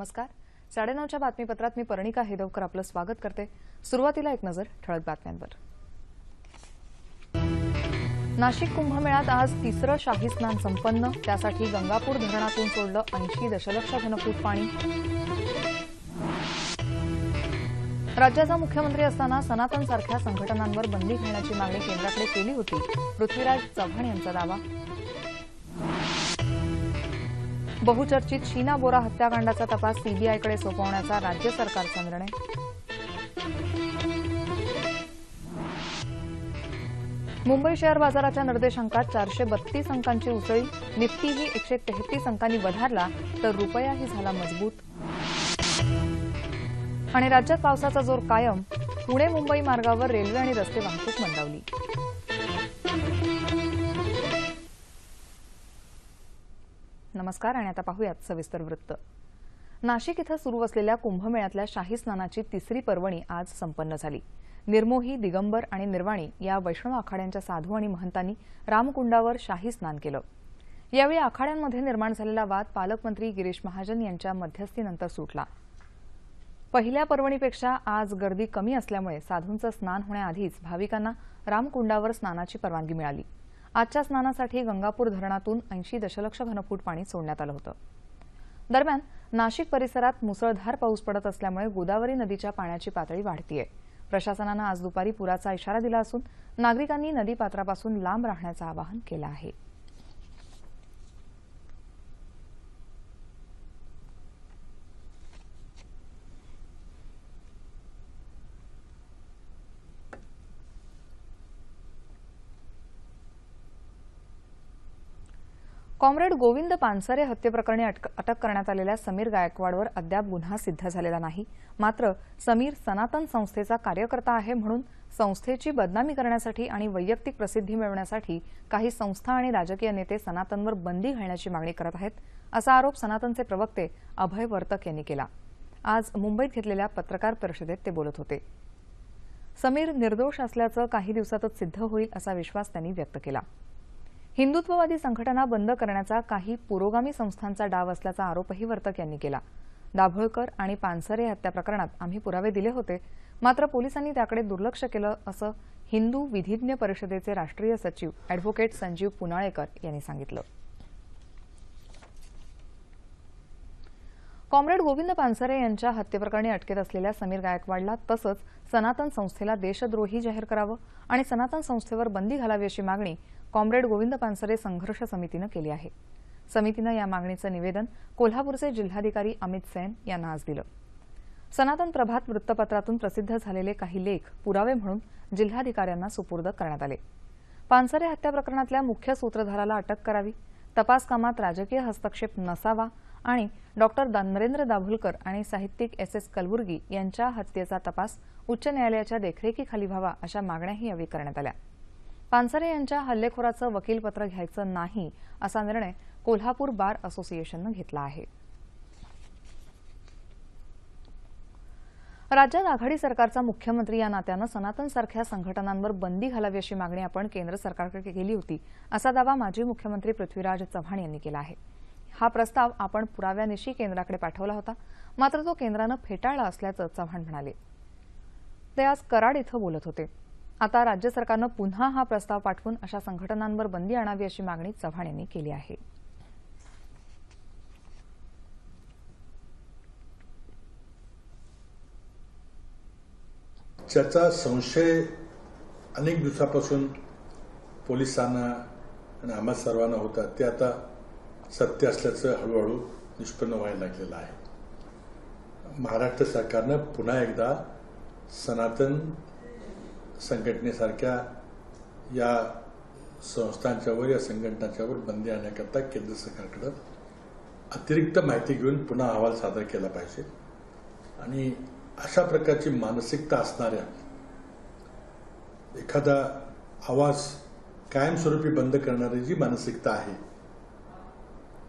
नमस्कार. 9:30च्या बातमीपत्रात मी पर्णिका हेदवकर आपलं स्वागत करते. सुरुवातीला एक नजर ठळक बातम्यांवर. नाशिक कुंभमेळ्यात आज तिसरं शाही स्नान संपन्न. त्यासाठी गंगापूर धरणातून सोडलं 80 दशलक्ष घनफूट पाणी. राज्याचा मुख्यमंत्री असताना सनातन सारख्या संघटनांवर बंदी घालण्याची मागणी केंद्राकडे केली होती. पृथ्वीराज चव्हाण यांचा दावा. बहुचर्चित शीना बोरा हत्याकांडाचा तपास सीबीआयकडे सोपवण्याचा राज्य सरकारचा निर्णय. मुंबई शेअर बाजाराच्या निर्देशांकात 432 अंकांची उसळी. निफ्टीही 133 अंकांनी वधारला तर रुपयाही झाला मजबूत. आणि राज्यात पावसाचा जोर कायम. पुणे मुंबई मार्गावर रेल्वे आणि रस्ते वाहतूक मंदावली. नमस्कार आणि आता पाहूयात सविस्तर वृत्त. नाशिक इथं सुरू असलेल्या कुंभमेळ्यातल्या शाही स्नानाची तिसरी पर्वणी आज संपन्न झाली. निर्मोही, दिगंबर आणि निर्वाणी या वैष्णव आखाड्यांच्या साधू आणि महंतांनी रामकुंडावर शाही स्नान केलं. यावेळी आखाड्यांमध्ये निर्माण झालेला वाद पालकमंत्री गिरीश महाजन यांच्या मध्यस्थीनंतर सुटला. पहिल्या पर्वणीपेक्षा आज गर्दी कमी असल्यामुळे साधूंचं स्नान होण्याआधीच भाविकांना रामकुंडावर स्नानाची परवानगी मिळाली. आजच्या स्नानासाठी गंगापूर धरणातून 80 दशलक्ष घनफूट पाणी सोडण्यात आलं होतं. दरम्यान नाशिक परिसरात मुसळधार पाऊस पडत असल्यामुळे गोदावरी नदीच्या पाण्याची पातळी वाढतीये. प्रशासनानं आज दुपारी पुराचा इशारा दिला असून नागरिकांनी नदीपात्रापासून लांब राहण्याचं आवाहन केलं आहे. कॉम्रेड गोविंद पानसरे हत्येप्रकरणी अटक करण्यात आलेल्या समीर गायकवाडवर अद्याप गुन्हा सिद्ध झालेला नाही. मात्र समीर सनातन संस्थेचा कार्यकर्ता आहे म्हणून संस्थेची बदनामी करण्यासाठी आणि वैयक्तिक प्रसिद्धी मिळवण्यासाठी काही संस्था आणि राजकीय नेते सनातनवर बंदी घालण्याची मागणी करत आहेत, असा आरोप सनातनचे प्रवक्ते अभय वर्तक यांनी केला. आज मुंबईत घेतलेल्या पत्रकार परिषदेत ते बोलत होते. समीर निर्दोष असल्याचं काही दिवसातच सिद्ध होईल असा विश्वास त्यांनी व्यक्त केला. हिंदुत्ववादी संघटना बंद करण्याचा काही पुरोगामी संस्थांचा डाव असल्याचा आरोपही वर्तक यांनी केला. दाभोळकर आणि पानसरे हत्या प्रकरणात आम्ही पुरावे दिले होते, मात्र पोलिसांनी त्याकडे दुर्लक्ष केलं असं हिंदू विधिज्ञ परिषदेचे राष्ट्रीय सचिव अॅडव्होकेट संजीव पुनाळेकर यांनी सांगितलं. कॉम्रेड गोविंद पानसरे यांच्या हत्येप्रकरणी अटकेत असलेल्या समीर गायकवाडला तसंच सनातन संस्थेला देशद्रोही जाहीर करावं आणि सनातन संस्थेवर बंदी घालावी अशी मागणी कॉम्रेड गोविंद पानसरे संघर्ष समितीनं केली आहे. समितीनं या मागणीचं निवेदन कोल्हापूरचे जिल्हाधिकारी अमित सैन यांना आज दिलं. सनातन प्रभात वृत्तपत्रातून प्रसिद्ध झालेले काही लेख पुरावे म्हणून जिल्हाधिकाऱ्यांना सुपूर्द करण्यात आले. पानसरे हत्या प्रकरणातल्या मुख्य सूत्रधाराला अटक करावी, तपास कामात राजकीय हस्तक्षेप नसावा आणि डॉक्टर नरेंद्र दाभोलकर आणि साहित्यिक एस कलबुर्गी यांच्या हत्येचा तपास उच्च न्यायालयाच्या देखरेखीखाली व्हावा अशा मागण्याही यावेळी करण्यात आल्या. पानसरे यांच्या हल्लेखोराचं वकीलपत्र घ्यायचं नाही असा निर्णय कोल्हापूर बार असोसिएशननं घेतला आहे. राज्यात आघाडी सरकारचा मुख्यमंत्री या नात्यानं सनातनसारख्या संघटनांवर बंदी घालावी अशी मागणी आपण केंद्र सरकारकडे केली होती, असा दावा माजी मुख्यमंत्री पृथ्वीराज चव्हाण यांनी केला आहे. हा प्रस्ताव आपण पुराव्यानिशी केंद्राकडे पाठवला होता, मात्र तो केंद्रानं फेटाळला असल्याचं चव्हाण म्हणाले. ते आज कराड इथं बोलत होते. आता राज्य सरकारनं पुन्हा हा प्रस्ताव पाठवून अशा संघटनांवर बंदी आणावी अशी मागणी चव्हाण यांनी केली आहे. ज्याचा संशय अनेक दिवसापासून पोलिसांना आणि आम्हा सर्वांना होता ते आता सत्य असल्याचं हळूहळू निष्पन्न व्हायला लागलेलं आहे. महाराष्ट्र सरकारनं पुन्हा एकदा सनातन संघटनेसारख्या या संस्थांच्यावर या संघटनांच्यावर बंदी आणण्याकरता केंद्र सरकारकडे अतिरिक्त माहिती घेऊन पुन्हा अहवाल सादर केला पाहिजे. आणि अशा प्रकारची मानसिकता असणाऱ्या एखादा आवाज कायमस्वरूपी बंद करणारी जी मानसिकता आहे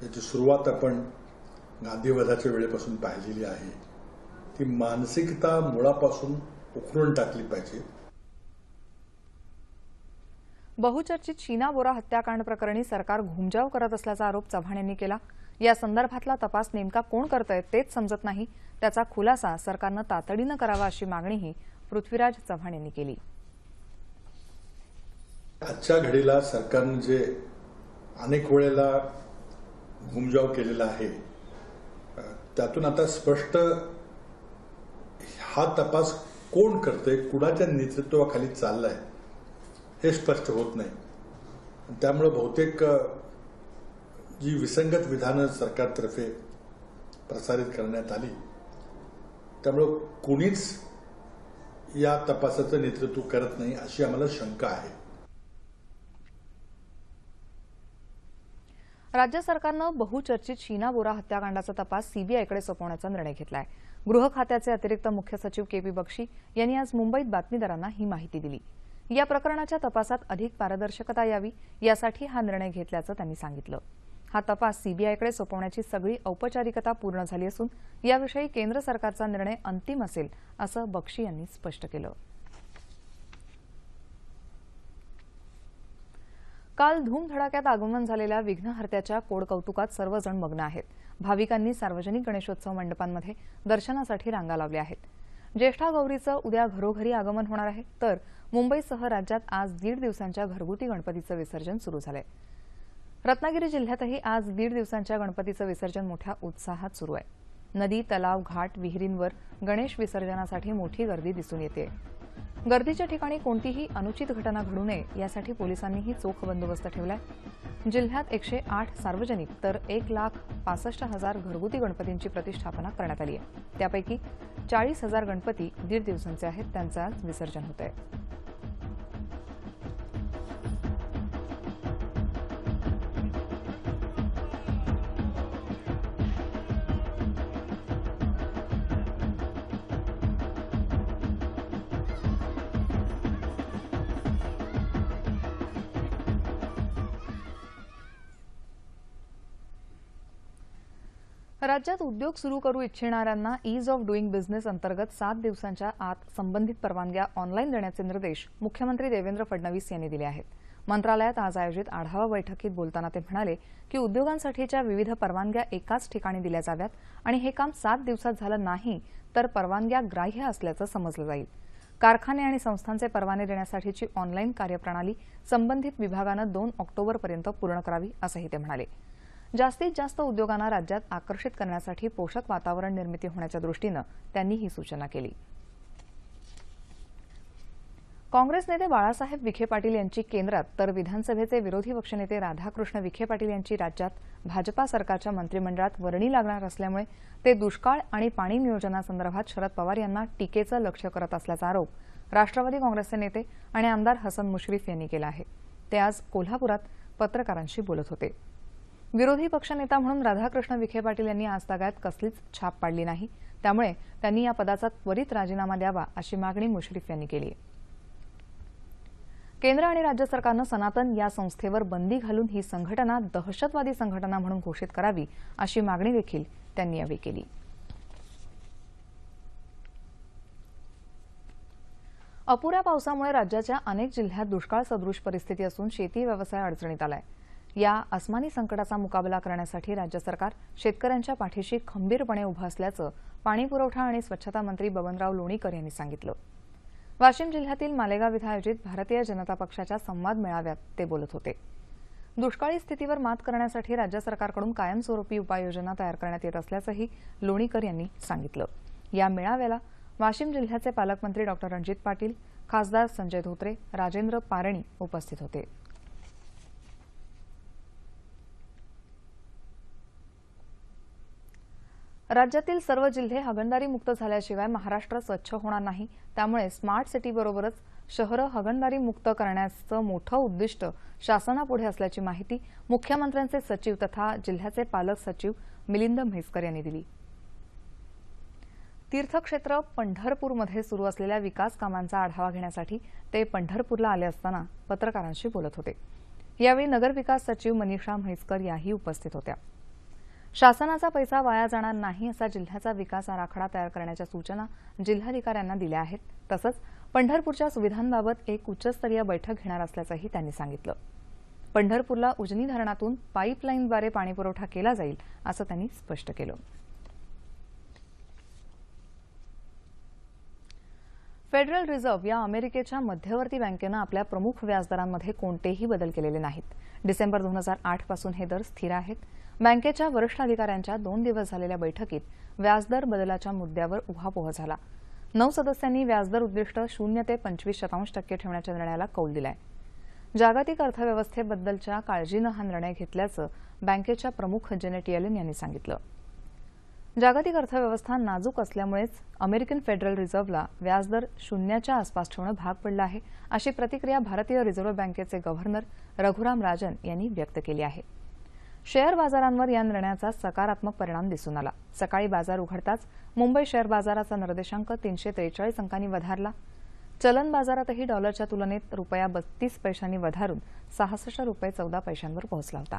याची सुरुवात आपण गांधीवधाच्या वेळेपासून पाहिलेली आहे. ती मानसिकता मुळापासून उखडून टाकली पाहिजे. बहुचर्चित शीना बोरा हत्याकांड प्रकरणी सरकार घुमजाव करत असल्याचा आरोप चव्हाण यांनी केला. या संदर्भातला तपास नेमका कोण करतंय तेच समजत नाही. त्याचा खुलासा सरकारनं तातडीनं करावा अशी मागणीही पृथ्वीराज चव्हाण यांनी केली. आजच्या घडीला सरकारनं जे अनेक वेळेला घुमजाव केलेला आहे त्यातून आता स्पष्ट हा तपास कोण करतंय, कुणाच्या नेतृत्वाखाली चाललाय हे स्पष्ट होत नाही. त्यामुळे बहुतेक जी विसंगत विधानं सरकारतर्फे प्रसारित करण्यात आली त्यामुळे कुणीच या तपासाचं नेतृत्व करत नाही अशी आम्हाला शंका आहे. राज्य सरकारनं बहुचर्चित शीना बोरा हत्याकांडाचा तपास सीबीआयकडे सोपवण्याचा निर्णय घेतलाय. गृह खात्याचे अतिरिक्त मुख्य सचिव के.पी. बक्षी यांनी आज मुंबईत बातमीदारांना ही माहिती दिली. या प्रकरणाच्या तपासात अधिक पारदर्शकता यावी यासाठी हा निर्णय घेतल्याचं त्यांनी सांगितलं. हा तपास सीबीआयकडे सोपवण्याची सगळी औपचारिकता पूर्ण झाली असून याविषयी केंद्र सरकारचा निर्णय अंतिम असेल असं बक्षी यांनी स्पष्ट केलं. काल धूमधडाक्यात आगमन झालेल्या विघ्नहर्त्याच्या कोड कौतुकात सर्वजण मग्न आहेत. भाविकांनी सार्वजनिक गणेशोत्सव मंडपांमध्ये दर्शनासाठी रांगा लावल्या आहेत. ज्येष्ठा गौरीचं उद्या घरोघरी आगमन होणार आहे, तर मुंबईसह राज्यात आज 1.5 दिवसांच्या घरगुती गणपतीचं विसर्जन सुरू झालंय. रत्नागिरी जिल्ह्यातही आज 1.5 दिवसांच्या गणपतीचं विसर्जन मोठ्या उत्साहात सुरू आहे. नदी, तलाव, घाट, विहिरींवर गणेश विसर्जनासाठी मोठी गर्दी दिसून येते. गर्दीच्या ठिकाणी कोणतीही अनुचित घटना घडू नये यासाठी पोलिसांनीही चोख बंदोबस्त ठेवलाय. जिल्ह्यात 108 सार्वजनिक तर 1,65,000 घरगुती गणपतींची प्रतिष्ठापना करण्यात आली आहे. त्यापैकी 40,000 गणपती 1.5 दिवसांचे आहेत, त्यांचं आज विसर्जन होत आहे. राज्यात उद्योग सुरू करू इच्छिणाऱ्यांना ईज ऑफ डुईंग बिझनेस अंतर्गत 7 दिवसांच्या आत संबंधित परवानग्या ऑनलाईन देण्याचे निर्देश मुख्यमंत्री देवेंद्र फडणवीस यांनी दिले आहेत. मंत्रालयात आज आयोजित आढावा बैठकीत बोलताना ते म्हणाले की उद्योगांसाठीच्या विविध परवानग्या एकाच ठिकाणी दिल्या जाव्यात आणि हे काम 7 दिवसात झालं नाही तर परवानग्या ग्राह्य असल्याचं समजलं जाईल. कारखाने आणि संस्थांचे परवाने देण्यासाठीची ऑनलाईन कार्यप्रणाली संबंधित विभागानं 2 ऑक्टोबरपर्यंत पूर्ण करावी असंही ते म्हणाले. जास्तीत जास्त उद्योगांना राज्यात आकर्षित करण्यासाठी पोषक वातावरण निर्मिती होण्याच्या दृष्टीनं त्यांनी ही सूचना केली. काँग्रेस नेते बाळासाहेब विखे पाटील यांची केंद्रात तर विधानसभेचे विरोधी पक्षनेते राधाकृष्ण विखे पाटील यांची राज्यात भाजपा सरकारच्या मंत्रिमंडळात वर्णी लागणार असल्यामुळे ते दुष्काळ आणि पाणी नियोजनासंदर्भात शरद पवार यांना टीकेचं लक्ष्य करत असल्याचा आरोप राष्ट्रवादी काँग्रेसचे नेते आणि आमदार हसन मुश्रीफ यांनी केला आहे. ते आज कोल्हापुरात पत्रकारांशी बोलत होते. विरोधी पक्षनेता म्हणून राधाकृष्ण विखे पाटील यांनी आजतागायत कसलीच छाप पाडली नाही, त्यामुळे त्यांनी या पदाचा त्वरित राजीनामा द्यावा अशी मागणी मुश्रीफ यांनी केली आहे. केंद्र आणि राज्य सरकारनं सनातन या संस्थेवर बंदी घालून ही संघटना दहशतवादी संघटना म्हणून घोषित करावी अशी मागणी देखील त्यांनी यावेळी केली. अपुऱ्या पावसामुळे राज्याच्या अनेक जिल्ह्यात दुष्काळ सदृश परिस्थिती असून शेती व्यवसाय अडचणीत आलाय. या अस्मानी संकटाचा मुकाबला करण्यासाठी राज्य सरकार शेतकऱ्यांच्या पाठीशी खंबीरपणे उभं असल्याचं पाणीपुरवठा आणि स्वच्छता मंत्री बबनराव लोणीकर यांनी सांगितलं. वाशिम जिल्ह्यातील मालेगाव इथं आयोजित भारतीय जनता पक्षाच्या संवाद मेळाव्यात ते बोलत होते. दुष्काळी स्थितीवर मात करण्यासाठी राज्य सरकारकडून कायमस्वरूपी उपाययोजना तयार करण्यात येत असल्याचंही लोणीकर यांनी सांगितलं. या मेळाव्याला वाशिम जिल्ह्याचे पालकमंत्री डॉ. रणजित पाटील, खासदार संजय धोत्रे, राजेंद्र पारणी उपस्थित होते. राज्यातील सर्व जिल्हे हागणदारी मुक्त झाल्याशिवाय महाराष्ट्र स्वच्छ होणार नाही. त्यामुळे स्मार्ट सिटीबरोबरच शहरं हागणदारी मुक्त करण्याचं मोठं उद्दिष्ट शासनापुढे असल्याची माहिती मुख्यमंत्र्यांचे सचिव तथा जिल्ह्याचे पालक सचिव मिलिंद म्हैसकर यांनी दिली. तीर्थक्षेत्र पंढरपूरमध्ये सुरू असलेल्या विकास कामांचा आढावा घेण्यासाठी ते पंढरपूरला आले असताना पत्रकारांशी बोलत होते. यावेळी नगरविकास सचिव मनीषा म्हैसकर याही उपस्थित होत्या. शासनाचा पैसा वाया जाणार नाही असा जिल्ह्याचा विकास आराखडा तयार करण्याच्या सूचना जिल्हाधिकाऱ्यांना दिल्या आहेत. तसंच पंढरपूरच्या सुविधांबाबत एक उच्चस्तरीय बैठक घेणार असल्याचंही त्यांनी सांगितलं. पंढरपूरला उजनी धरणातून पाईपलाईनद्वारे पाणीपुरवठा केला जाईल असं त्यांनी स्पष्ट केलं. फेडरल रिझर्व्ह या अमेरिकेच्या मध्यवर्ती बँकेनं आपल्या प्रमुख व्याजदरांमध्ये कोणतेही बदल केलेले नाहीत. डिसेंबर 2008 पासून हे दर स्थिर आहेत. बँकेच्या वरिष्ठ अधिकाऱ्यांच्या 2 दिवस झालेल्या बैठकीत व्याजदर बदलाच्या मुद्द्यावर उहापोह झाला. 9 सदस्यांनी व्याजदर उद्दिष्ट 0 ते 25% ठेवण्याच्या निर्णयाला कौल दिलाय. जागतिक अर्थव्यवस्थेबद्दलच्या काळजीनं हा निर्णय घेतल्याचं बँकेच्या प्रमुख जेनेट येलेन यांनी सांगितलं. जागतिक अर्थव्यवस्था नाजूक असल्यामुळेच अमेरिकन फेडरल रिझर्व्हला व्याजदर 0च्या आसपास ठेवणं भाग पडलं आहे, अशी प्रतिक्रिया भारतीय रिझर्व्ह बँकेचे गव्हर्नर रघुराम राजन यांनी व्यक्त केली आहे. शेअर बाजारांवर या निर्णयाचा सकारात्मक परिणाम दिसून आला. सकाळी बाजार उघडताच मुंबई शेअर बाजाराचा निर्देशांक 343 अंकांनी वधारला. चलन बाजारातही डॉलरच्या तुलनेत रुपया 32 पैशांनी वधारून 66 रुपये 14 पैशांवर पोहोचला होता.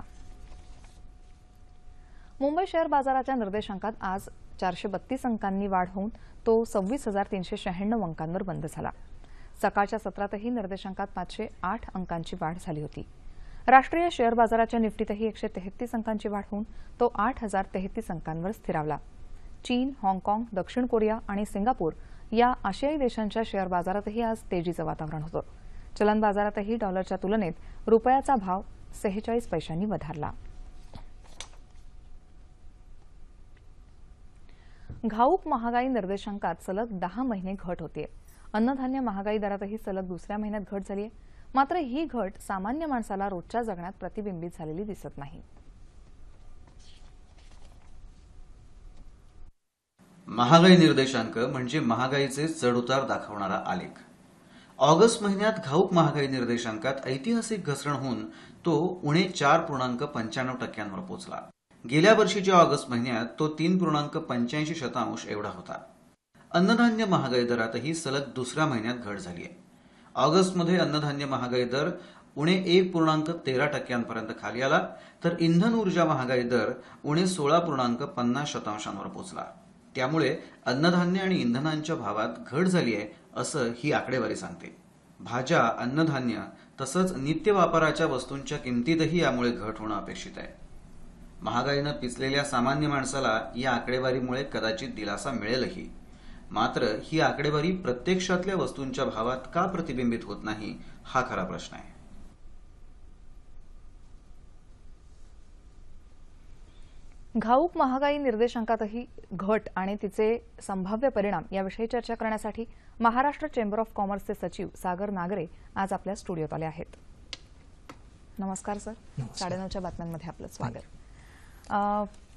मुंबई शेअर बाजाराच्या निर्देशांकात आज 432 अंकांनी वाढ होऊन तो 26,396 अंकांवर बंद झाला. सकाळच्या सत्रातही निर्देशांकात 508 अंकांची वाढ झाली होती. राष्ट्रीय शेअर बाजाराच्या निफ्टीतही 133 अंकांची वाढ होऊन तो 8,033 अंकांवर स्थिरावला. चीन, हाँगकाँग, दक्षिण कोरिया आणि सिंगापूर या आशियाई देशांच्या शेअर बाजारातही आज तेजीचं वातावरण होतं. चलन बाजारातही डॉलरच्या तुलनेत रुपयाचा भाव 46 पैशांनी वधारला. घाऊक महागाई निर्देशांकात सलग 10 महिने घट होतीये. अन्नधान्य महागाई दरातही सलग दुसऱ्या महिन्यात घट झालीय. मात्र ही घट सामान्य माणसाला रोजच्या जगण्यात प्रतिबिंबित झालेली दिसत नाही. महागाई निर्देशांक म्हणजे महागाईचे चढउतार दाखवणारा आलेख. ऑगस्ट महिन्यात घाऊक महागाई निर्देशांकात ऐतिहासिक घसरण होऊन तो उणे 4.95% पोहोचला. गेल्या वर्षीच्या ऑगस्ट महिन्यात तो 3.85% एवढा होता. अन्नधान्य महागाई दरातही सलग दुसऱ्या महिन्यात घट झाली आहे. ऑगस्टमध्ये अन्नधान्य महागाई दर उणे 1.13% खाली आला, तर इंधन ऊर्जा महागाई दर उणे 16.50% पोहोचला. त्यामुळे अन्नधान्य आणि इंधनांच्या भावात घट झाली आहे असं ही आकडेवारी सांगते. भाज्या, अन्नधान्य तसंच नित्य वापराच्या वस्तूंच्या किमतीतही यामुळे घट होणं अपेक्षित आहे. महागाईनं पिचलेल्या सामान्य माणसाला या आकडेवारीमुळे कदाचित दिलासा मिळेलही. मात्र ही आकडेवारी प्रत्यक्षातल्या वस्तूंच्या भावात का प्रतिबिंबित होत नाही, हा खरा प्रश्न आहे. घाऊक महागाई निर्देशांकातही घट आणि तिचे संभाव्य परिणाम याविषयी चर्चा करण्यासाठी महाराष्ट्र चेंबर ऑफ कॉमर्सचे सचिव सागर नागरे आज आपल्या स्टुडिओत आले आहेत. नमस्कार सर. 9:30च्या बातम्यांमध्ये आपलं स्वागत.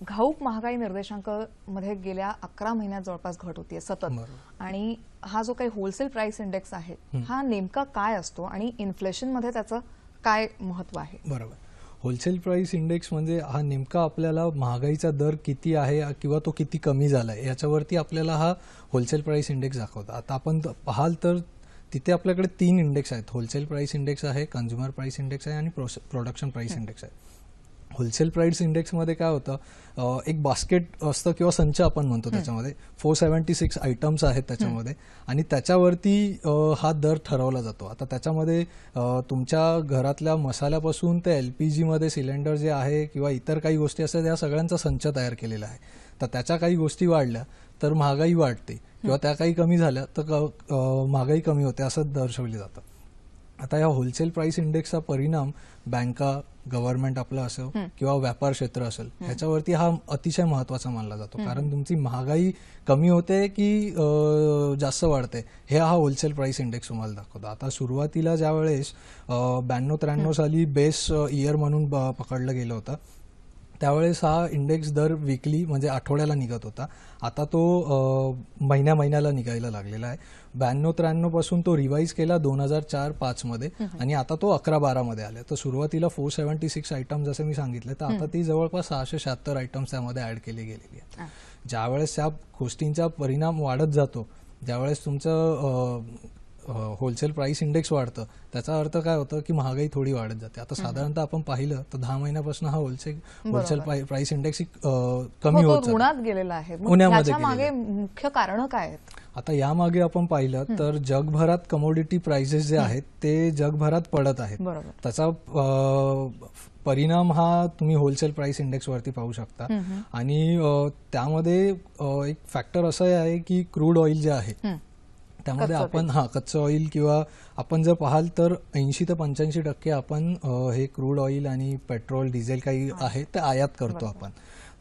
घाऊक महागाई निर्देशांक मध्ये गेल्या 11 महिन्यात जवळपास घट होतीये सतत. आणि हा जो काही होलसेल प्राइस इंडेक्स आहे हा नेमका काय असतो आणि इन्फ्लेशन मध्ये त्याचं काय महत्व आहे? बरोबर. होलसेल प्राइस इंडेक्स म्हणजे हा नेमका आपल्याला महागाईचा दर किती आहे किंवा तो किती कमी झालाय याच्यावरती आपल्याला हा होलसेल प्राइस इंडेक्स दाखवतो. आता आपण पाहाल तर तिथे आपल्याकडे 3 इंडेक्स आहेत. होलसेल प्राइस इंडेक्स आहे, कन्झ्युमर प्राइस इंडेक्स आहे आणि प्रोडक्शन प्राइस इंडेक्स आहे. होलसेल प्राइस इंडेक्समध्ये काय होतं, एक बास्केट असतं किंवा संच आपण म्हणतो, त्याच्यामध्ये 476 आयटम्स आहेत त्याच्यामध्ये आणि त्याच्यावरती हा दर ठरवला जातो. आता त्याच्यामध्ये तुमच्या घरातल्या मसाल्यापासून ते LPG मध्ये सिलेंडर जे आहे किंवा इतर काही गोष्टी असतात या सगळ्यांचा संच तयार केलेला आहे. तर त्याच्या काही गोष्टी वाढल्या तर महागाई वाढते किंवा त्या काही कमी झाल्या तर महागाई कमी होते असं दर्शवलं जातं. आता या होलसेल प्राइस इंडेक्सचा परिणाम बँका, गव्हर्नमेंट आपलं असो किंवा व्यापार क्षेत्र असेल ह्याच्यावरती हा अतिशय महत्वाचा मानला जातो. कारण तुमची महागाई कमी होते की जास्त वाढते हे हा होलसेल प्राइस इंडेक्स तुम्हाला दाखवतो. आता सुरुवातीला ज्या वेळेस 92-93 साली बेस इयर म्हणून पकडलं गेलं होतं त्यावेळेस हा इंडेक्स दर वीकली म्हणजे आठवड्याला निघत होता. आता तो महिन्याला निघायला लागलेला आहे. 92-93 पासून तो रिवाईज केला 2004-05 मध्ये आणि आता तो 11-12 मध्ये आला. तर सुरुवातीला 476 आयटम जसे मी सांगितले तर आता ती जवळपास 676 आयटम्स त्यामध्ये ऍड केली गेलेली आहे. ज्यावेळेस त्या गोष्टींचा परिणाम वाढत जातो, ज्यावेळेस तुमचं होलसेल प्राइस इंडेक्स वाढतं त्याचा अर्थ काय होतं की महागाई थोडी वाढत जाते. आता साधारणतः आपण पाहिलं तर 10 महिन्यापासून हा होलसेल प्राइस इंडेक्स कमी हो, होत तो जातो. उन्हात गेलेला आहे. मग उन्हामध्ये याच्या मागे गेलेला मुख्य कारण काय आहेत? आता यामागे आपण पाहिलं तर जगभरात कमोडिटी प्राइसेस जे आहेत ते जगभरात पडत आहेत. बरोबर. त्याचा परिणाम हा तुम्ही होलसेल प्राइस इंडेक्स वरती पाहू शकता. आणि त्यामध्ये एक फॅक्टर असं आहे की क्रूड ऑइल जे आहे त्यामध्ये आपण कच्चं ऑइल किंवा आपण जर पाहाल तर 80 ते 85% आपण हे क्रूड ऑइल आणि पेट्रोल डिझेल काही आहे ते आयात करतो आपण.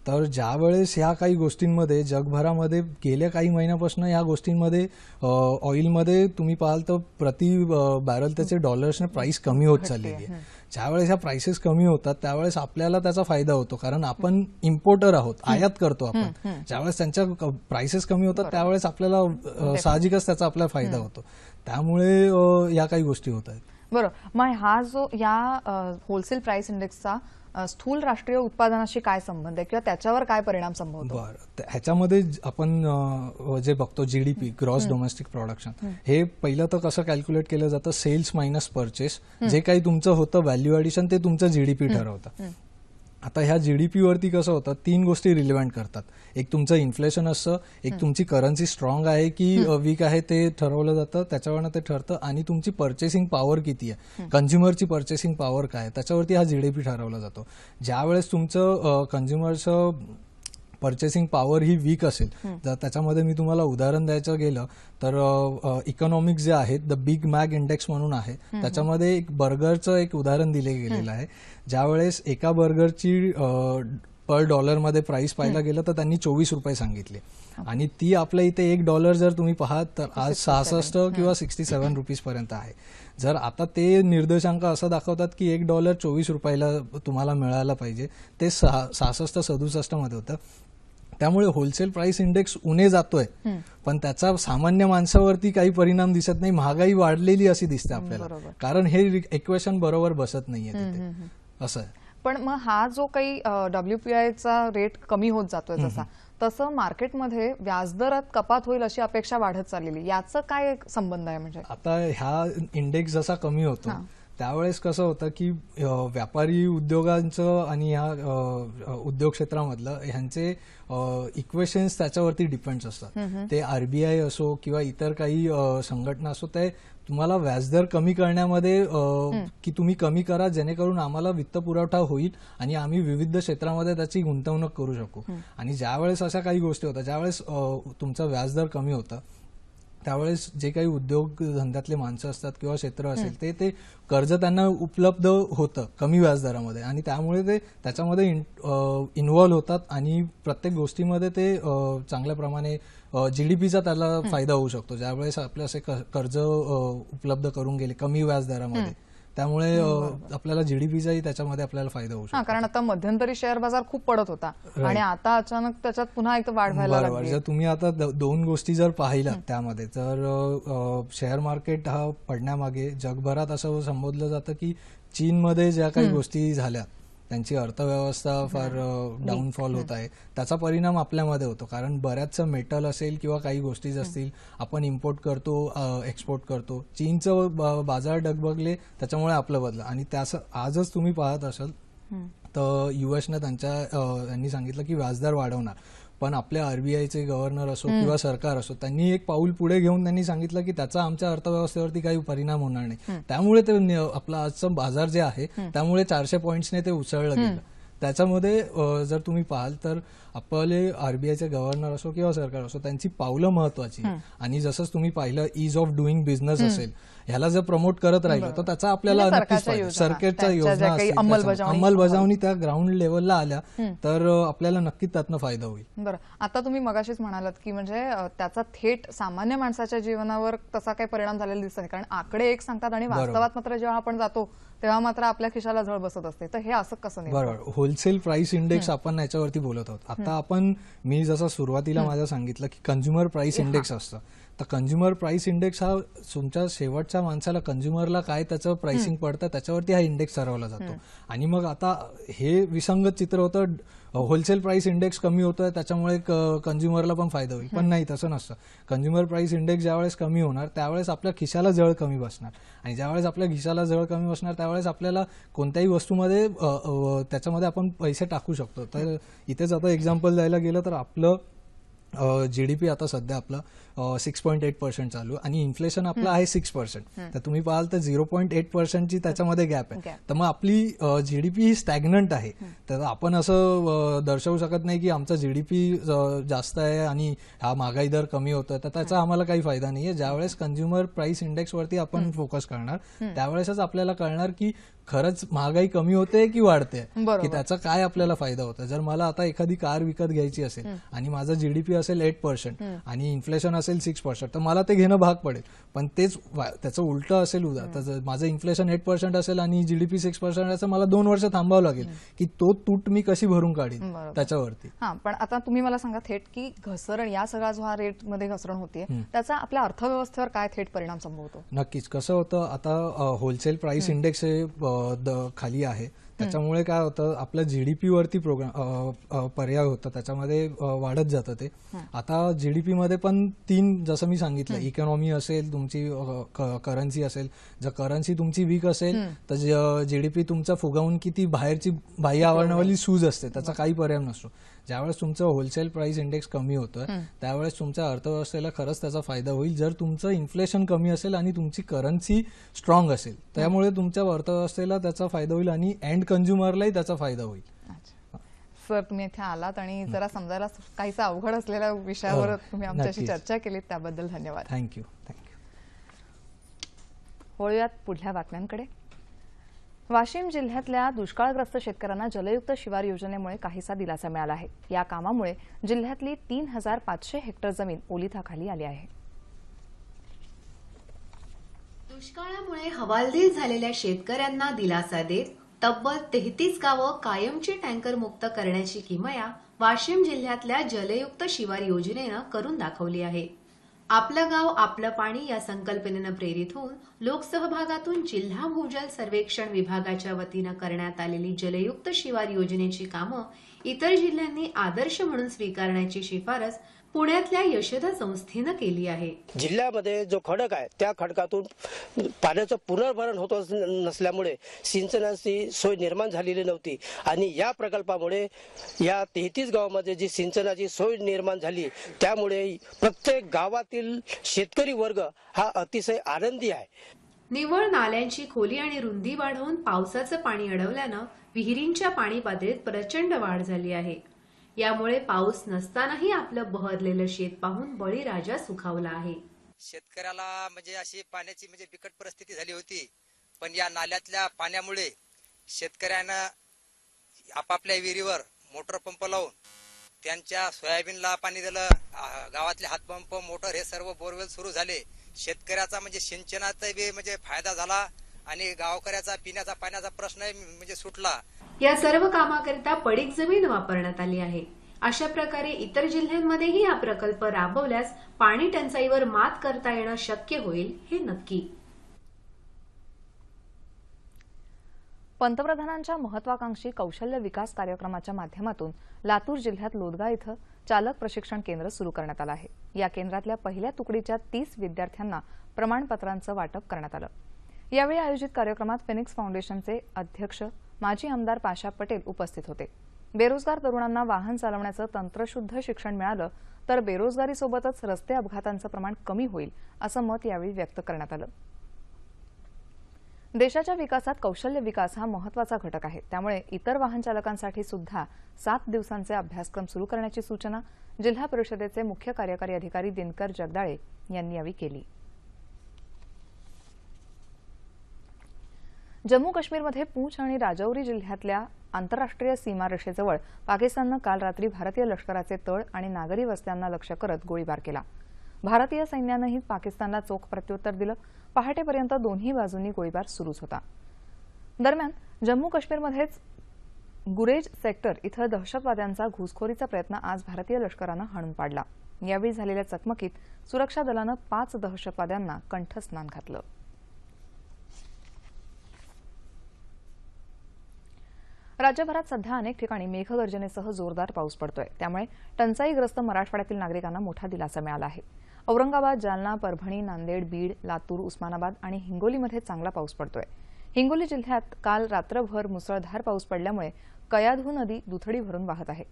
तर ज्या वेळेस ह्या काही गोष्टींमध्ये जगभरामध्ये गेल्या काही महिन्यापासून ह्या गोष्टींमध्ये ऑइलमध्ये तुम्ही पाहाल तर प्रति बॅरल त्याचे डॉलर्सने प्राइस कमी होत चाललेली आहे. ज्यावेळेस ह्या प्राइसेस कमी होतात त्यावेळेस आपल्याला त्याचा फायदा होतो कारण आपण इम्पोर्टर आहोत, आयात करतो आपण. ज्यावेळेस त्यांच्या प्राइसेस कमी होतात त्यावेळेस आपल्याला साहजिकच त्याचा आपल्याला फायदा होतो. त्यामुळे या काही गोष्टी होत आहेत. बरं, मग हा जो या होलसेल प्राइस इंडेक्सचा स्थूल राष्ट्रीय उत्पादनाशी काय संबंध आहे किंवा त्याच्यावर काय परिणाम संभवतो? बरं, ह्याच्यामध्ये आपण जे बघतो जीडीपी ग्रॉस डोमेस्टिक प्रोडक्शन हे पहिलं तर कसं कॅल्क्युलेट केलं जातं सेल्स मायनस परचेस. जे काही तुमचं होतं व्हॅल्यू ॲडिशन ते तुमचं जीडीपी ठरवतं. आता ह्या जीडीपी वरती कसं होतं 3 गोष्टी रिलेव्हंट करतात. एक तुमचं इन्फ्लेशन असतं, एक तुमची करन्सी स्ट्रॉंग आहे की वीक आहे ते ठरवलं जातं, त्याच्यावरनं ते ठरतं. आणि तुमची पर्चेसिंग पॉवर किती आहे, कंझ्युमरची पर्चेसिंग पॉवर काय आहे त्याच्यावरती हा जीडीपी ठरवला जातो. ज्यावेळेस तुमचं कंझ्युमरचं पर्चेसिंग पॉवर ही वीक असेल तर त्याच्यामध्ये मी तुम्हाला उदाहरण द्यायचं गेलं तर इकॉनॉमिक्स जे आहेत द बिग मॅग इंडेक्स म्हणून आहे त्याच्यामध्ये एक बर्गरचं एक उदाहरण दिले गेलेलं आहे. ज्यावेळेस एका बर्गरची पर डॉलरमध्ये प्राइस पाहायला गेलं तर त्यांनी 24 रुपये सांगितले आणि ती आपल्या इथे $1 जर तुम्ही पाहात तर आज 66 किंवा 67 रुपीज पर्यंत आहे. जर आता ते निर्देशांक असं दाखवतात की $1 24 रुपयाला तुम्हाला मिळायला पाहिजे, ते 66-67 मध्ये होतं. त्यामुळे होलसेल प्राइस इंडेक्स उणे जातोय पण त्याचा सामान्य माणसावरती काही परिणाम दिसत नाही. महागाई वाढलेली अशी दिसते आपल्याला कारण हे इक्वेशन बरोबर बसत नाहीये तिथे असं आहे. पण मग हा जो काही WPIचा रेट कमी होत जातोय जसा तसं मार्केटमध्ये व्याजदरात कपात होईल अशी अपेक्षा वाढत चाललेली, याचं काय संबंध आहे? म्हणजे आता हा इंडेक्स जसा कमी होतो त्यावेळेस कसं होतं की व्यापारी उद्योगांचं आणि ह्या उद्योग क्षेत्रामधलं ह्यांचे इक्वेशन्स त्याच्यावरती डिपेंड्स असतात. ते आरबीआय असो किंवा इतर काही संघटना असो ते तुम्हाला व्याजदर कमी करण्यामध्ये की तुम्ही कमी करा जेणेकरून आम्हाला वित्त पुरवठा होईल आणि आम्ही विविध क्षेत्रामध्ये त्याची गुंतवणूक करू शकू. आणि ज्यावेळेस अशा काही गोष्टी होतात ज्यावेळेस तुमचं व्याजदर कमी होतं त्यावेळेस जे काही उद्योग धंद्यातले माणसं असतात किंवा क्षेत्र असेल ते कर्ज त्यांना उपलब्ध होतं कमी व्याजदरामध्ये आणि त्यामुळे ते त्याच्यामध्ये इन्व्हॉल्व्ह होतात आणि प्रत्येक गोष्टीमध्ये ते चांगल्या प्रमाणे जीडीपीचा त्याला फायदा होऊ शकतो ज्यावेळेस आपले असे कर्ज उपलब्ध करून गेले कमी व्याजदरामध्ये. त्यामुळे आपल्याला जीडीपीचाही त्याच्यामध्ये आपल्याला फायदा होऊ शकतो. कारण आता मध्यंतरी शेअर बाजार खूप पडत होता आणि आता अचानक त्याच्यात पुन्हा एक वाढ व्हायला लागली. जर तुम्ही आता 2 गोष्टी जर पाहिल्या त्यामध्ये तर शेअर मार्केट हा पडण्यामागे जगभरात असं संबोधलं जातं की चीनमध्ये ज्या काही गोष्टी झाल्या त्यांची अर्थव्यवस्था फार डाऊनफॉल होत आहे त्याचा परिणाम आपल्यामध्ये होतो. कारण बऱ्याचशा मेटल असेल किंवा काही गोष्टी असतील आपण इम्पोर्ट करतो एक्सपोर्ट करतो. चीनचं बाजार डगबगले त्याच्यामुळे आपलं बदलं आणि त्यास आजच तुम्ही पाहत असाल तर युएसने त्यांनी सांगितलं की व्याजदर वाढवणार पण आपल्या आरबीआयचे गव्हर्नर असो किंवा सरकार असो त्यांनी एक पाऊल पुढे घेऊन त्यांनी सांगितलं की त्याचा आमच्या अर्थव्यवस्थेवरती काही परिणाम होणार नाही. त्यामुळे ते आपला आजचं बाजार जे आहे त्यामुळे 400 पॉईंट्सने ते उसळलं गेलं. त्याच्यामध्ये जर तुम्ही पाहाल तर आपले आरबीआयचे गव्हर्नर असो किंवा सरकार असो त्यांची पावलं महत्वाची आणि जसंच तुम्ही पाहिलं ईज ऑफ डुईंग बिझनेस असेल ह्याला जर प्रमोट करत राहिलं तर त्याचा आपल्याला नक्कीच फायदा. सरकारच्या योजना अंमलबजावणी त्या ग्राउंड लेवलला आल्या तर आपल्याला नक्कीच त्यातनं फायदा होईल. बरं, आता तुम्ही मगाशीच म्हणालात की म्हणजे त्याचा थेट सामान्य माणसाच्या जीवनावर तसा काही परिणाम झालेला दिसत नाही कारण आकडे एक सांगतात आणि वास्तवात मात्र जेव्हा आपण जातो तेव्हा मात्र आपल्या खिशाला झळ बसत असते. तर हे असं कसं नाही? बरोबर, होलसेल प्राइस इंडेक्स आपण याच्यावरती बोलत आहोत. आता आपण मी जसं सुरुवातीला माझं सांगितलं की कंझ्युमर प्राइस इंडेक्स असतं तर कंझ्युमर प्राइस इंडेक्स हा तुमच्या शेवटच्या माणसाला कंझ्युमरला काय त्याचं प्राइसिंग पडतं त्याच्यावरती हा इंडेक्स ठरवला जातो. आणि मग आता हे विसंगत चित्र होतं, होलसेल प्राइस इंडेक्स कमी होतोय त्याच्यामुळे कंझ्युमरला पण फायदा होईल, पण नाही, तसं नसतं. कंझ्युमर प्राइस इंडेक्स ज्यावेळेस कमी होणार त्यावेळेस आपल्या खिशाला जळ कमी बसणार, आणि ज्यावेळेस आपल्या खिशाला जळ कमी बसणार त्यावेळेस आपल्याला कोणत्याही वस्तूमध्ये त्याच्यामध्ये आपण पैसे टाकू शकतो. तर इथेच आता एक्झाम्पल द्यायला गेलं तर आपलं जीडीपी आता सध्या आपलं 6.8% चालू आणि इन्फ्लेशन आपलं आहे 6%. तर तुम्ही पाहाल तर 0.8%ची त्याच्यामध्ये गॅप आहे. तर मग आपली जीडीपी ही स्टॅग्नंट आहे. तर आपण असं दर्शवू शकत नाही की आमचा जीडीपी जास्त आहे आणि हा महागाई दर कमी होतोय, तर त्याचा आम्हाला काही फायदा नाहीये. ज्यावेळेस कंझ्युमर प्राइस इंडेक्सवरती आपण फोकस करणार त्यावेळेसच आपल्याला कळणार की खरंच महागाई कमी होते की वाढते, की त्याचा काय आपल्याला फायदा होतो. जर मला आता एखादी कार विकत घ्यायची असेल आणि माझा जीडीपी असेल 8% आणि इन्फ्लेशन असेल 6%, तर मला ते घेणं भाग पडेल. पण तेच त्याचं उलटं असेल उद्या, तर माझं इन्फ्लेशन 8% असेल आणि जीडीपी 6% असेल, मला 2 वर्ष थांबावं लागेल की तो तूट मी कशी भरून काढीन त्याच्यावरती. पण आता तुम्ही मला सांगा थेट की घसरण, या सगळा जो हा रेट मध्ये घसरण होतीये त्याचा आपल्या अर्थव्यवस्थेवर काय थेट परिणाम संभवतो? नक्कीच. कसं होतं, आता होलसेल प्राइस इंडेक्स हे खाली आहे, त्याच्यामुळे काय होतं, आपल्या जीडीपी वरती पर्याय होतं, त्याच्यामध्ये वाढत जातं ते. आता जीडीपी मध्ये पण 3, जसं मी सांगितलं, इकॉनॉमी असेल, तुमची करन्सी असेल. जर करन्सी तुमची वीक असेल तर जीडीपी तुमचा फुगावून किती बाहेरची बाह्य आवरणावाली सूज असते त्याचा काही परिणाम नसतो. ज्यावेळेस तुमचं होलसेल प्राइस इंडेक्स कमी होतोय त्यावेळेस तुमच्या अर्थव्यवस्थेला खरंच त्याचा फायदा होईल, जर तुमचं इन्फ्लेशन कमी असेल आणि तुमची करन्सी स्ट्रॉंग असेल. त्यामुळे तुमच्या अर्थव्यवस्थेला त्याचा फायदा होईल आणि एंड कंझ्युमरलाही त्याचा फायदा होईल. सर, तुम्ही इथे आलात आणि जरा समजायला काहीसा अवघड असलेल्या विषयावर तुम्ही आमच्याशी चर्चा केलीत, त्याबद्दल धन्यवाद. थँक्यू. वळूयात पुढल्या बातम्यांकडे. वाशिम जिल्ह्यातल्या दुष्काळग्रस्त शेतकऱ्यांना जलयुक्त शिवार योजनेमुळे काहीसा दिलासा मिळाला आहे. या कामामुळे जिल्ह्यातली 3,500 हेक्टर जमीन ओलिताखाली आली आहे. दुष्काळामुळे हवालदिल झालेल्या शेतकऱ्यांना दिलासा देत तब्बल 33 गावं कायमची टँकर मुक्त करण्याची किमया वाशिम जिल्ह्यातल्या जलयुक्त शिवार योजनेनं करून दाखवली आहे. आपलं गाव आपलं पाणी या संकल्पनेनं प्रेरित होऊन लोकसहभागातून जिल्हा भूजल सर्वेक्षण विभागाच्या वतीनं करण्यात आलेली जलयुक्त शिवार योजनेची कामं इतर जिल्ह्यांनी आदर्श म्हणून स्वीकारण्याची शिफारस पुण्यातल्या यशोदा संस्थेनं केली आहे. जिल्ह्यामध्ये जो खडक आहे त्या खडकातून पाण्याचं पुनर्भरण होत नसल्यामुळे सिंचनाची सोय निर्माण झालेली नव्हती आणि या प्रकल्पामुळे या 33 गावांमध्ये जी सिंचनाची सोय निर्माण झाली त्यामुळे प्रत्येक गावातील शेतकरी वर्ग हा अतिशय आनंदी आहे. निव्वळ नाल्यांची खोली आणि रुंदी वाढवून पावसाचं पाणी अडवल्यानं विहिरींच्या पाणी पातळीत प्रचंड वाढ झाली आहे. यामुळे पाऊस नसतानाही आपलं बहरलेलं शेत पाहून बळीराजा सुखावला आहे. शेतकऱ्याला म्हणजे अशी पाण्याची म्हणजे बिकट परिस्थिती झाली होती, पण या नाल्यातल्या पाण्यामुळे शेतकऱ्यांना आपापल्या विहिरीवर मोटर पंप लावून त्यांच्या सोयाबीनला पाणी दिलं. गावातले हातपंप, मोटर हे सर्व बोरवेल सुरू झाले. शेतकऱ्याचा म्हणजे सिंचनाचा बी म्हणजे फायदा झाला आणि गावकऱ्याचा पिण्याचा पाण्याचा प्रश्न म्हणजे सुटला. या सर्व कामाकरिता पडीक जमीन वापरण्यात आली आहे. अशा प्रकारे इतर जिल्ह्यांमध्येही हा प्रकल्प राबवल्यास पाणी टंचाईवर मात करता येणं शक्य होईल, हे नक्की. पंतप्रधानांच्या महत्वाकांक्षी कौशल्य विकास कार्यक्रमाच्या माध्यमातून लातूर जिल्ह्यात लोदगा इथं चालक प्रशिक्षण केंद्र सुरू करण्यात आलं आहे. या केंद्रातल्या पहिल्या तुकडीच्या 30 विद्यार्थ्यांना प्रमाणपत्रांचं वाटप करण्यात आलं. यावेळी आयोजित कार्यक्रमात फिनिक्स फाउंडेशनचे अध्यक्ष माजी आमदार पाशा पटेल उपस्थित होते. बेरोजगार तरुणांना वाहन चालवण्याचं तंत्रशुद्ध शिक्षण मिळालं तर बेरोजगारीसोबतच रस्ते अपघातांचं प्रमाण कमी होईल, असं मत यावेळी व्यक्त करण्यात आलं. देशाच्या विकासात कौशल्य विकास हा महत्वाचा घटक आहे. त्यामुळे इतर वाहन चालकांसाठी सुद्धा 7 दिवसांचे अभ्यासक्रम सुरू करण्याची सूचना जिल्हा परिषदेचे मुख्य कार्यकारी अधिकारी दिनकर जगदाळे यांनी यावेळी केली. जम्मू काश्मीरमध्ये पूंछ आणि राजौरी जिल्ह्यातल्या आंतरराष्ट्रीय सीमारेषेजवळ पाकिस्ताननं काल रात्री भारतीय लष्कराचे तळ आणि नागरी वस्त्यांना लक्ष्य करत गोळीबार केला. भारतीय सैन्यानंही पाकिस्तानला चोख प्रत्युत्तर दिलं. पहाटेपर्यंत दोन्ही बाजूंनी गोळीबार सुरूच होता. दरम्यान जम्मू काश्मीरमध्येच गुरेज सेक्टर इथं दहशतवाद्यांचा घुसखोरीचा प्रयत्न आज भारतीय लष्करानं हाणून पाडला. यावेळी झालेल्या चकमकीत सुरक्षा दलानं 5 दहशतवाद्यांना कंठस्नान घातलं. राज्यभरात सध्या अनेक ठिकाणी मेघगर्जनेसह जोरदार पाऊस पडतोय. त्यामुळे टंचाईग्रस्त मराठवाड्यातील नागरिकांना मोठा दिलासा मिळाला आहे. औरंगाबाद, जालना, परभणी, नांदेड, बीड, लातूर, उस्मानाबाद आणि हिंगोलीमध्ये चांगला पाऊस पडतोय. हिंगोली जिल्ह्यात काल रात्रभर मुसळधार पाऊस पडल्यामुळे कयाधू नदी दुथडी भरून वाहत आहे.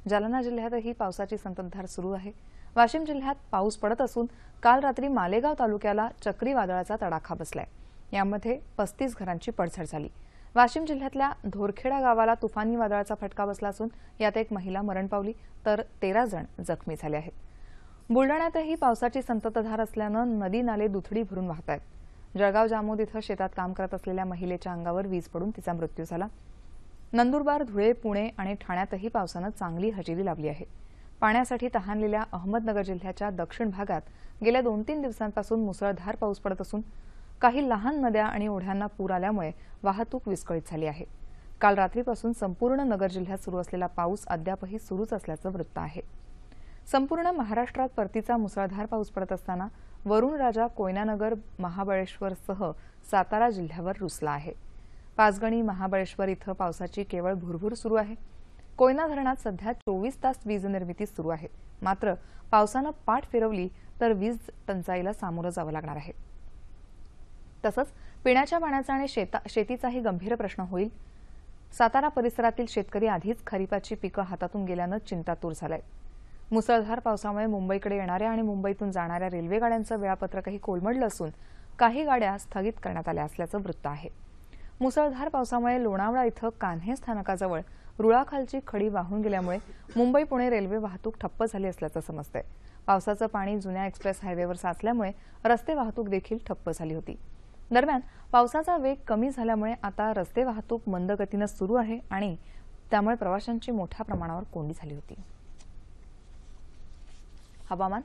जालना जिल्ह्यातही पावसाची संततधार सुरू आहे. वाशिम जिल्ह्यात पाऊस पडत असून काल रात्री मालेगाव तालुक्याला चक्रीवादळाचा तडाखा बसलाय. यामध्ये 35 घरांची पडझड झाली. वाशिम जिल्ह्यातल्या धोरखेडा गावाला तुफानी वादळाचा फटका बसला असून यात एक महिला मरण पावली तर 13 जण जखमी झाले आहेत. बुलडाण्यातही पावसाची संततधार असल्यानं नदी नाले दुथडी भरून वाहत आहेत. जळगाव जामोद इथं शेतात काम करत असलेल्या महिलेच्या अंगावर वीज पडून तिचा मृत्यू झाला. नंदुरबार, धुळे, पुणे आणि ठाण्यातही पावसानं चांगली हजेरी लावली आहे. पाण्यासाठी तहानलेल्या अहमदनगर जिल्ह्याच्या दक्षिण भागात गेल्या 2-3 दिवसांपासून मुसळधार पाऊस पडत असून काही लहान नद्या आणि ओढ्यांना पूर आल्यामुळे वाहतूक विस्कळीत झाली आहे. काल रात्रीपासून संपूर्ण नगर जिल्ह्यात सुरू असलेला पाऊस अद्यापही सुरूच असल्याचं वृत्त आहे. संपूर्ण महाराष्ट्रात परतीचा मुसळधार पाऊस पडत असताना वरुण राजा कोयनानगर, महाबळेश्वरसह सातारा जिल्ह्यावर रुसला आहे. पाचगणी, महाबळेश्वर इथं पावसाची केवळ भुरभुर सुरू आहे. कोयना धरणात सध्या 24 तास वीज निर्मिती सुरू आहे. मात्र पावसानं पाठ फिरवली तर वीज टंचाईला सामोरं जावं लागणार आहे. तसंच पिण्याच्या पाण्याचा आणि शेतीचाही गंभीर प्रश्न होईल. सातारा परिसरातील शेतकरी आधीच खरीपाची पिकं हातातून गेल्यानं चिंतातूर झालाय. मुसळधार पावसामुळे मुंबईकडे येणाऱ्या आणि मुंबईतून जाणाऱ्या रेल्वे गाड्यांचं वेळापत्रकही कोलमडलं असून काही गाड्या स्थगित करण्यात आल्या असल्याचं वृत्त आहे. मुसळधार पावसामुळे लोणावळा इथं कान्हे स्थानकाजवळ रुळाखालची खडी वाहून गेल्यामुळे मुंबई पुणे रेल्वे वाहतूक ठप्प झाली असल्याचं समजतंय. पावसाचं पाणी जुन्या एक्सप्रेस हायवेवर साचल्यामुळे रस्ते वाहतूक देखील ठप्प झाली होती. दरम्यान पावसाचा वेग कमी झाल्यामुळे आता रस्ते वाहतूक मंद गतीनं सुरू आहे आणि त्यामुळे प्रवाशांची मोठ्या प्रमाणावर कोंडी झाली होती. हवामान.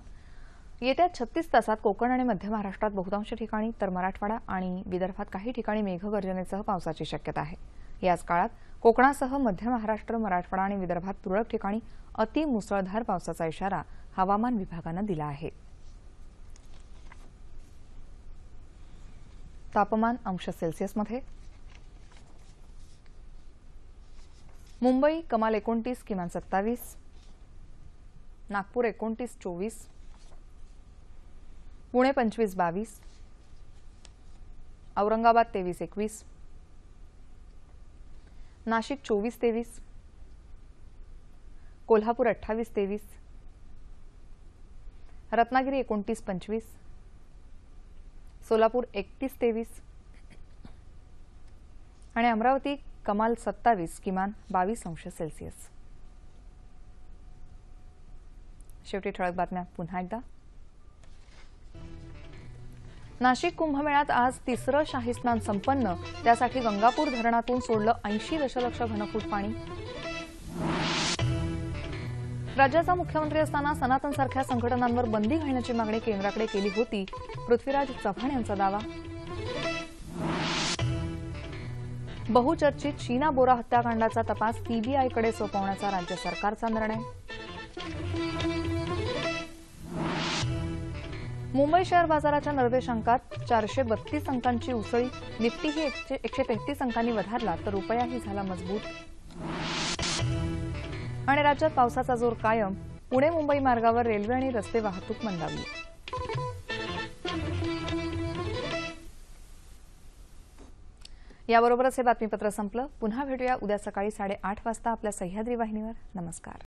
येत्या 36 तासात कोकण आणि मध्य महाराष्ट्रात बहुतांश ठिकाणी तर मराठवाडा आणि विदर्भात काही ठिकाणी मेघगर्जनेसह पावसाची शक्यता आहे. याच काळात कोकणासह मध्य महाराष्ट्र, मराठवाडा आणि विदर्भात तुरळक ठिकाणी अति मुसळधार पावसाचा इशारा हवामान विभागानं दिला आहे. तापमान अंश सेल्सिअसमध्ये. मुंबई कमाल 29, किमान 27. नागपूर 29-24. पुणे 25-22. औरंगाबाद 23-21. नाशिक 24-23. कोल्हापूर 28-23. रत्नागिरी 29-25. सोलापूर 31-23 आणि अमरावती कमाल 27, किमान 22 अंश सेल्सिअस. शेवटी ठळक बातम्या पुन्हा एकदा. नाशिक कुंभमेळ्यात आज तिसरं शाही स्नान संपन्न. त्यासाठी गंगापूर धरणातून सोडलं 80 दशलक्ष घनफूट पाणी. राज्याचा मुख्यमंत्री असताना सनातनसारख्या संघटनांवर बंदी घालण्याची मागणी केंद्राकडे केली होती. पृथ्वीराज चव्हाण यांचा दावा. बहुचर्चित शीना बोरा हत्याकांडाचा तपास सीबीआयकडे सोपवण्याचा राज्य सरकारचा निर्णय. मुंबई शेअर बाजाराच्या निर्देशांकात 432 अंकांची उसळी. निफ्टीही 133 अंकांनी वधारला तर रुपयाही झाला मजबूत. आणि राज्यात पावसाचा जोर कायम. पुणे मुंबई मार्गावर रेल्वे आणि रस्ते वाहतूक मंदावली. याबरोबरच हे बातमीपत्र संपलं. पुन्हा भेटूया उद्या सकाळी 8:30 वाजता आपल्या सह्याद्री वाहिनीवर. नमस्कार.